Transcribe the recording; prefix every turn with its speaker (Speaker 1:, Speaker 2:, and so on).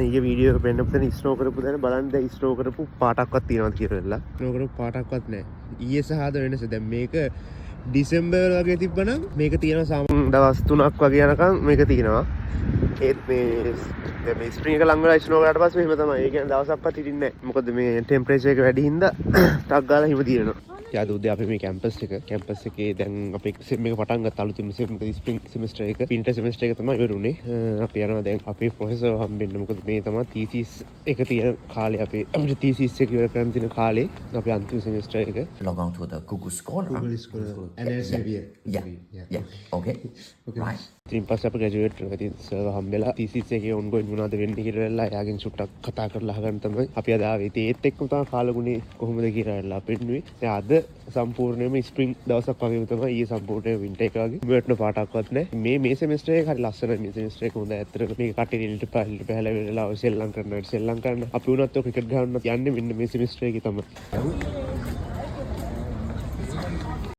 Speaker 1: ඊයේ වීඩියෝ එක පෙන්නපු තැන ස්නෝ කරපු තැන බලන්න දැන් ස්නෝ කරපු පාටක්වත් තියෙනවද කියලා. ස්නෝ කරපු පාටක්වත් නැහැ. ඊයේ සහ අද වෙනස. දැන් මේක ඩිසෙම්බර් වගේ තිබ්බනම් මේක තියෙනවා සාමාන්‍ය දවස් 3ක් වගේ යනකම් මේක තියෙනවා. ඒත් මේ ස්ප්‍රින් එක ලඟ වෙලා ස්නෝ කරාට පස්සේ එහෙම තමයි. ඒ කියන්නේ දවසක්වත් හිටින්නේ නැහැ. මොකද මේ ටෙම්පරේචර් එක වැඩි හින්දා ටක් ගාලා හිම තියෙනවා. යාද උදේ අපි මේ කැම්පස් එකේ දැන් අපේ සෙම් එක පටන් ගත්තා. අලුතින් සෙම් එක ස්ප්‍රින් සෙමිස්ටර් එක වින්ටර් සෙමිස්ටර් එක තමයි ඉවරුනේ. අපි යනවා දැන් අපේ ප්‍රොෆෙසර් හම්බෙන්න. මොකද මේ තමයි තීසිස් එක තියෙන කාලේ අපිට තීසිස් එක ඉවර කරන්න තියෙන කාලේ අපේ අන්තිම සෙමිස්ටර් එක.
Speaker 2: Log on to the Google Scholar.
Speaker 1: Google Scholar and Elsevier.
Speaker 2: Yeah. Okay. Right.
Speaker 1: ඉතින් පස්සේ අපි ග්‍රැජුවේට් වෙනවා. ඉතින් සර් හම්බෙලා තීසිස් එකේ ඔන්ගෝයින් මොනවද වෙන්නේ කියලා වෙලා එයාගෙන් චුට්ටක් කතා කරලා අහගන්න තමයි අපි අද ආවේ. ඉතින් ඒත් එක්කම තමයි කාලගුණේ කොහොමද කියලා වෙලා පෙන්නුවේ. දැන් අද සම්පූර්ණයෙන්ම ස්ප්‍රින්ග් දවසක් වගේ තමයි. ඊයේ සම්පූර්ණයෙන් වින්ටර් එක වගේ. මෙවටන පාටක්වත් නැහැ. මේ සෙමිස්ටර් එක හරි ලස්සනයි. මේ සෙමිස්ටර් එක හොඳයි. ඇත්තටම මේක කටේ නිල්ට පහළ වෙලා සෙල්ලම් කරනවා. අපි උනත් ඔය ක්‍රිකට් ගහන්න යන්නේ මෙන්න මේ සෙමිස්ටර් එකේ තමයි.